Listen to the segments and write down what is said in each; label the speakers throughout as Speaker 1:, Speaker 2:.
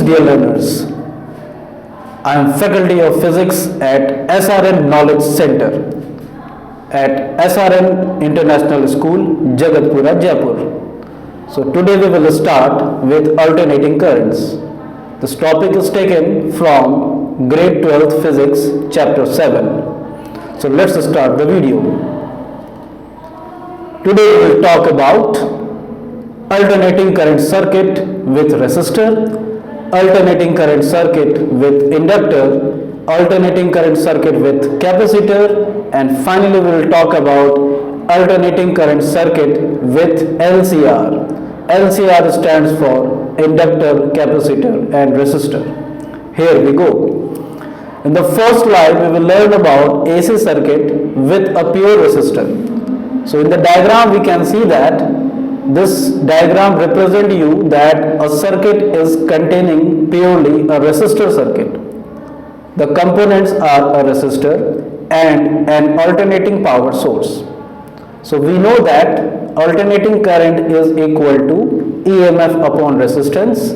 Speaker 1: dear learners. I am faculty of physics at SRN Knowledge Center at SRN International School, Jagatpura, Jaipur. So today we will start with alternating currents. This topic is taken from grade 12th physics chapter 7. So let's start the video. Today we will talk about alternating current circuit with resistor, alternating current circuit with inductor, alternating current circuit with capacitor, and finally we will talk about alternating current circuit with LCR. LCR stands for inductor, capacitor and resistor. Here we go. In the first slide we will learn about AC circuit with a pure resistor. So in the diagram we can see that this diagram represents you that a circuit is containing purely a resistor circuit. The components are a resistor and an alternating power source. So we know that alternating current is equal to EMF upon resistance.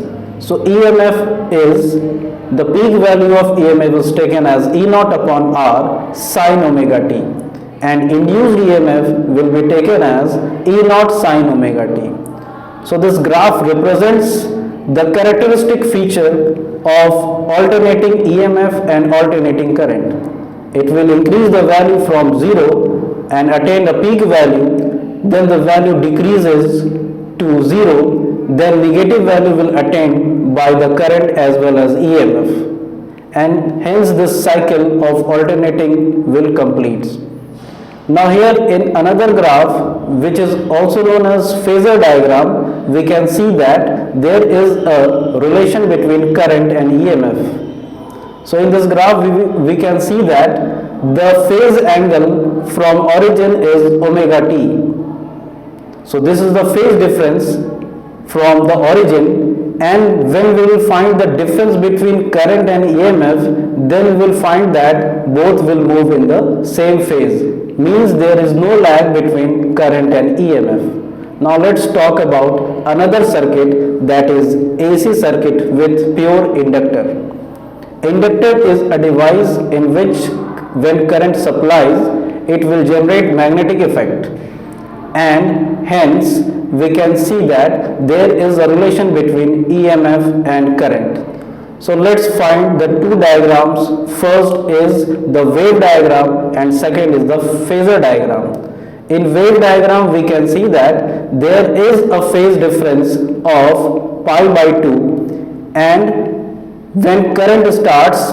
Speaker 1: So EMF is the peak value of EMF is taken as E naught upon R sin omega t, and induced EMF will be taken as E naught sin omega t. So this graph represents the characteristic feature of alternating EMF and alternating current. It will increase the value from 0 and attain a peak value, then the value decreases to 0, then negative value will attain by the current as well as EMF, and hence this cycle of alternating will complete. Now here in another graph, which is also known as phasor diagram, we can see that there is a relation between current and EMF. So in this graph we can see that the phase angle from origin is omega t. So this is the phase difference from the origin, and when we will find the difference between current and EMF, then we will find that both will move in the same phase. Means there is no lag between current and EMF. Now let's talk about another circuit, that is AC circuit with pure inductor. Inductor is a device in which when current supplies, it will generate magnetic effect, and hence we can see that there is a relation between EMF and current. So let's find the two diagrams. First is the wave diagram and second is the phasor diagram. In wave diagram we can see that there is a phase difference of pi by 2, and when current starts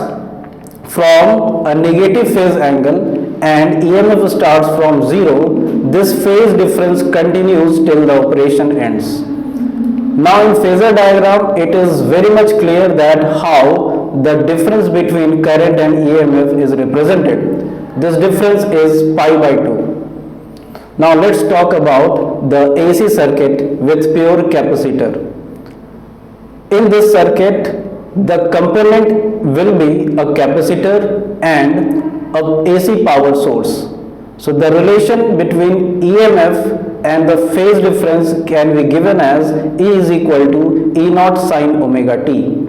Speaker 1: from a negative phase angle and EMF starts from 0, this phase difference continues till the operation ends. Now in phasor diagram it is very much clear that how the difference between current and EMF is represented. This difference is pi by 2. Now let's talk about the AC circuit with pure capacitor. In this circuit the component will be a capacitor and a AC power source. So the relation between EMF and the phase difference can be given as E is equal to E naught sin omega t.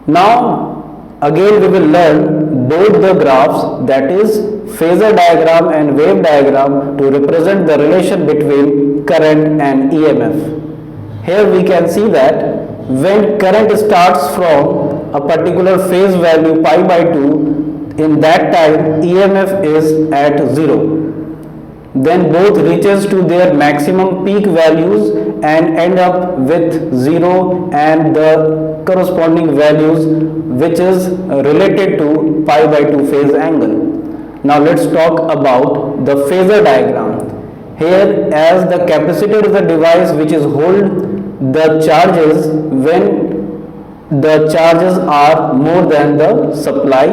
Speaker 1: Now again we will learn both the graphs, that is phasor diagram and wave diagram, to represent the relation between current and EMF. Here we can see that when current starts from a particular phase value pi by 2, in that time EMF is at 0. Then both reaches to their maximum peak values and end up with 0 and the corresponding values which is related to pi by 2 phase angle. Now let's talk about the phasor diagram. Here, as the capacitor is a device which is hold the charges when the charges are more than the supply,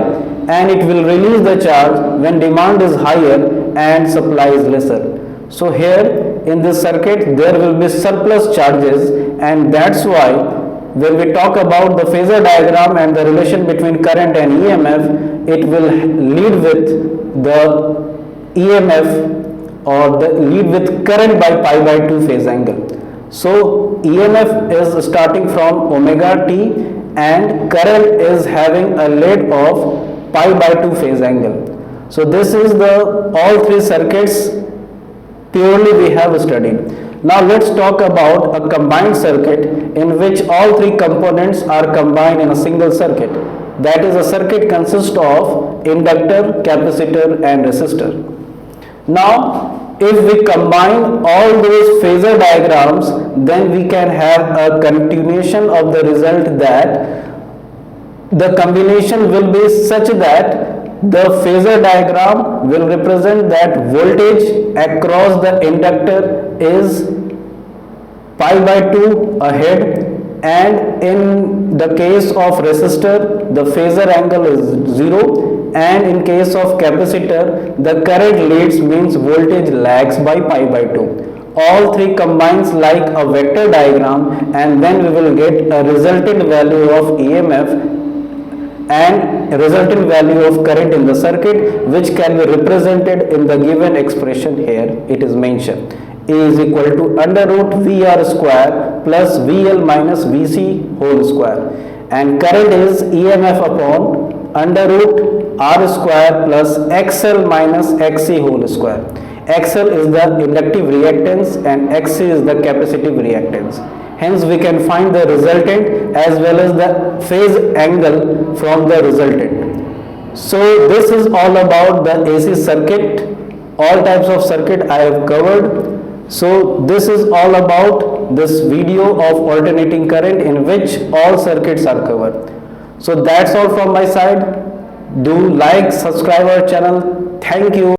Speaker 1: and it will release the charge when demand is higher and supply is lesser. So here in this circuit there will be surplus charges, and that's why when we talk about the phasor diagram and the relation between current and EMF, it will lead with the EMF or the lead with current by pi by 2 phase angle. So EMF is starting from omega t and current is having a lead of pi by 2 phase angle. So this is the all three circuits purely we have studied. Now let's talk about a combined circuit in which all three components are combined in a single circuit. That is, a circuit consists of inductor, capacitor and resistor. Now if we combine all those phasor diagrams, then we can have a continuation of the result, that the combination will be such that the phasor diagram will represent that voltage across the inductor is pi by 2 ahead, and in the case of resistor the phasor angle is 0, and in case of capacitor the current leads means voltage lags by pi by 2. All three combines like a vector diagram, and then we will get a resultant value of EMF and resultant value of current in the circuit, which can be represented in the given expression here. It is mentioned A is equal to under root VR square plus VL minus VC whole square, and current is EMF upon under root R square plus XL minus XC whole square. XL is the inductive reactance and XC is the capacitive reactance. Hence we can find the resultant as well as the phase angle from the resultant. So this is all about the AC circuit. All types of circuit I have covered. So this is all about this video of alternating current in which all circuits are covered. So that's all from my side. Do like, subscribe our channel. Thank you.